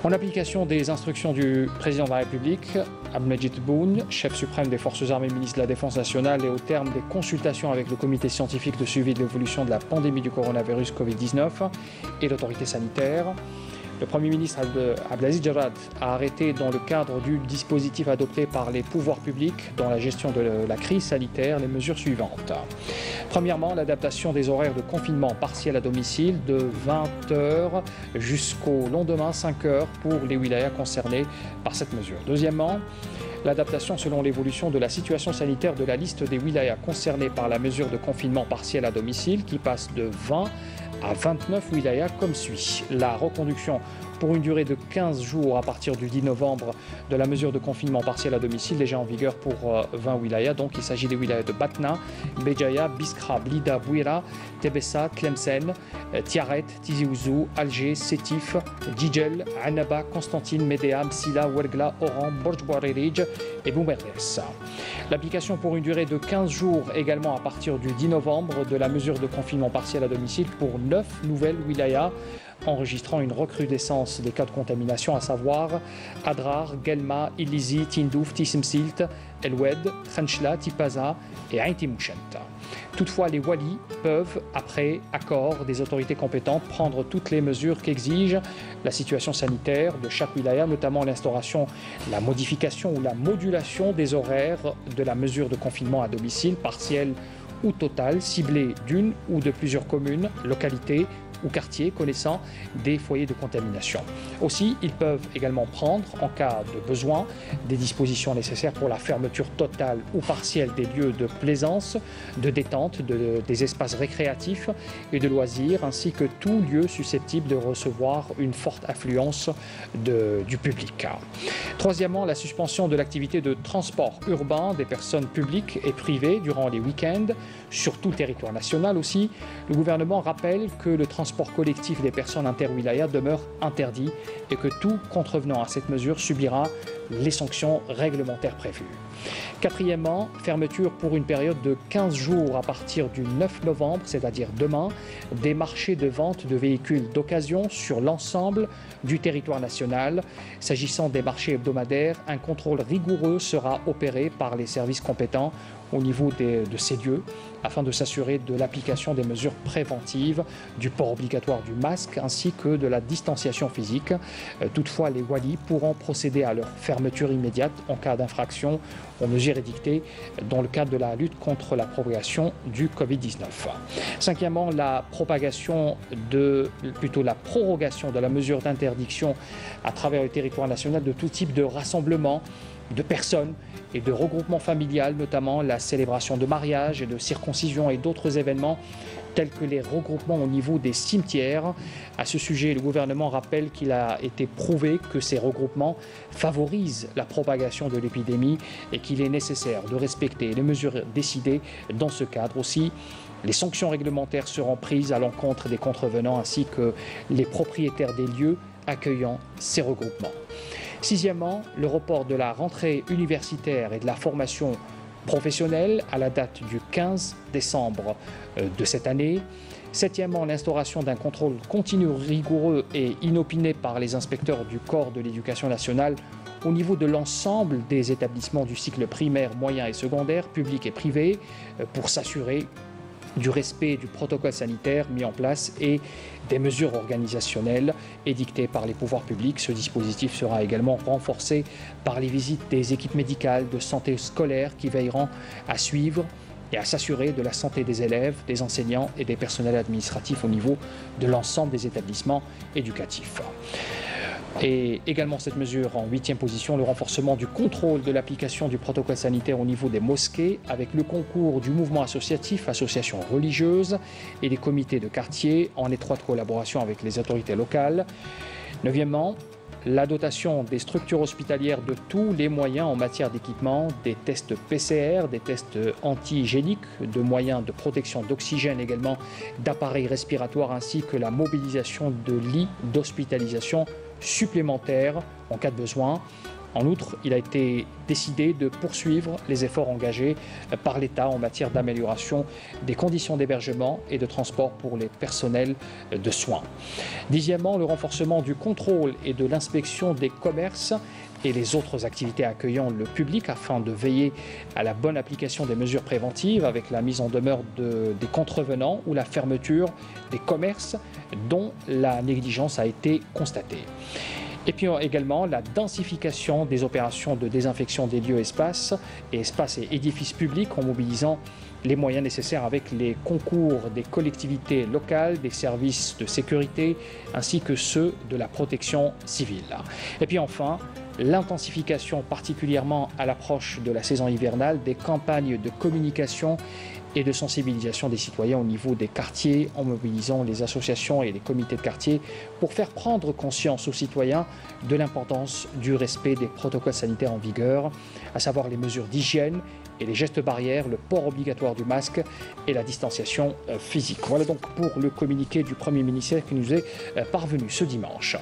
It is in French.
En application des instructions du président de la République, Abdelmadjid Tebboune, chef suprême des Forces armées, ministre de la Défense nationale, et au terme des consultations avec le comité scientifique de suivi de l'évolution de la pandémie du coronavirus Covid-19 et l'autorité sanitaire, le Premier ministre Abdelaziz Jarrad a arrêté dans le cadre du dispositif adopté par les pouvoirs publics dans la gestion de la crise sanitaire les mesures suivantes. Premièrement, l'adaptation des horaires de confinement partiel à domicile de 20h jusqu'au lendemain 5h pour les wilayas concernés par cette mesure. Deuxièmement, l'adaptation selon l'évolution de la situation sanitaire de la liste des wilayas concernés par la mesure de confinement partiel à domicile qui passe de 20 à 29 wilayas comme suit. La reconduction pour une durée de 15 jours à partir du 10 novembre de la mesure de confinement partiel à domicile déjà en vigueur pour 20 wilayas. Donc il s'agit des wilayas de Batna, Béjaïa, Biskra, Blida, Bouira, Tebessa, Tlemcen, Tiaret, Tizi Ouzou, Alger, Sétif, Djidjel, Annaba, Constantine, Médéa, Msila, Ouergla, Oran, Borj Bouarerij et Boumerdes. L'application pour une durée de 15 jours également à partir du 10 novembre de la mesure de confinement partiel à domicile pour 9 nouvelles wilayas enregistrant une recrudescence des cas de contamination, à savoir Adrar, Guelma, Ilizi, Tindouf, Tissemsilt, El Oued, Khenchla, Tipaza et Ain Timouchent. Toutefois, les walis peuvent, après accord des autorités compétentes, prendre toutes les mesures qu'exige la situation sanitaire de chaque wilaya, notamment l'instauration, la modification ou la modulation des horaires de la mesure de confinement à domicile, partielle ou totale, ciblée d'une ou de plusieurs communes, localités ou quartiers connaissant des foyers de contamination. Aussi, ils peuvent également prendre, en cas de besoin, des dispositions nécessaires pour la fermeture totale ou partielle des lieux de plaisance, de détente, des espaces récréatifs et de loisirs, ainsi que tout lieu susceptible de recevoir une forte affluence du public. Troisièmement, la suspension de l'activité de transport urbain des personnes publiques et privées durant les week-ends, sur tout le territoire national aussi. Le gouvernement rappelle que le transport collectif des personnes interwilayas demeure interdit et que tout contrevenant à cette mesure subira les sanctions réglementaires prévues. Quatrièmement, fermeture pour une période de 15 jours à partir du 9 novembre, c'est-à-dire demain, des marchés de vente de véhicules d'occasion sur l'ensemble du territoire national. S'agissant des marchés hebdomadaires, un contrôle rigoureux sera opéré par les services compétents au niveau de ces lieux afin de s'assurer de l'application des mesures préventives, du port obligatoire du masque ainsi que de la distanciation physique. Toutefois, les walis pourront procéder à leur fermeture immédiate en cas d'infraction aux mesures édictées dans le cadre de la lutte contre la propagation du Covid-19. Cinquièmement, la prorogation de la mesure d'interdiction à travers le territoire national de tout type de rassemblement de personnes et de regroupements familial, notamment la célébration de mariage et de circoncision et d'autres événements tels que les regroupements au niveau des cimetières. À ce sujet, le gouvernement rappelle qu'il a été prouvé que ces regroupements favorisent la propagation de l'épidémie et qu'il est nécessaire de respecter les mesures décidées dans ce cadre. Aussi, les sanctions réglementaires seront prises à l'encontre des contrevenants ainsi que les propriétaires des lieux accueillant ces regroupements. Sixièmement, le report de la rentrée universitaire et de la formation professionnelle à la date du 15 décembre de cette année. Septièmement, l'instauration d'un contrôle continu, rigoureux et inopiné par les inspecteurs du corps de l'éducation nationale au niveau de l'ensemble des établissements du cycle primaire, moyen et secondaire, publics et privés, pour s'assurer du respect du protocole sanitaire mis en place et des mesures organisationnelles édictées par les pouvoirs publics. Ce dispositif sera également renforcé par les visites des équipes médicales de santé scolaire qui veilleront à suivre et à s'assurer de la santé des élèves, des enseignants et des personnels administratifs au niveau de l'ensemble des établissements éducatifs. Et également cette mesure en 8e position, le renforcement du contrôle de l'application du protocole sanitaire au niveau des mosquées avec le concours du mouvement associatif, associations religieuses et des comités de quartier en étroite collaboration avec les autorités locales. 9e, la dotation des structures hospitalières de tous les moyens en matière d'équipement, des tests PCR, des tests anti-hygiéniques, de moyens de protection d'oxygène également, d'appareils respiratoires ainsi que la mobilisation de lits d'hospitalisation supplémentaires en cas de besoin. En outre, il a été décidé de poursuivre les efforts engagés par l'État en matière d'amélioration des conditions d'hébergement et de transport pour les personnels de soins. Dixièmement, le renforcement du contrôle et de l'inspection des commerces et les autres activités accueillant le public afin de veiller à la bonne application des mesures préventives avec la mise en demeure des contrevenants ou la fermeture des commerces dont la négligence a été constatée. Et puis également la densification des opérations de désinfection des lieux, espaces et édifices publics en mobilisant les moyens nécessaires avec les concours des collectivités locales, des services de sécurité ainsi que ceux de la protection civile. Et puis enfin, l'intensification particulièrement à l'approche de la saison hivernale des campagnes de communication et de sensibilisation des citoyens au niveau des quartiers en mobilisant les associations et les comités de quartier pour faire prendre conscience aux citoyens de l'importance du respect des protocoles sanitaires en vigueur, à savoir les mesures d'hygiène et les gestes barrières, le port obligatoire du masque et la distanciation physique. Voilà donc pour le communiqué du Premier ministre qui nous est parvenu ce dimanche.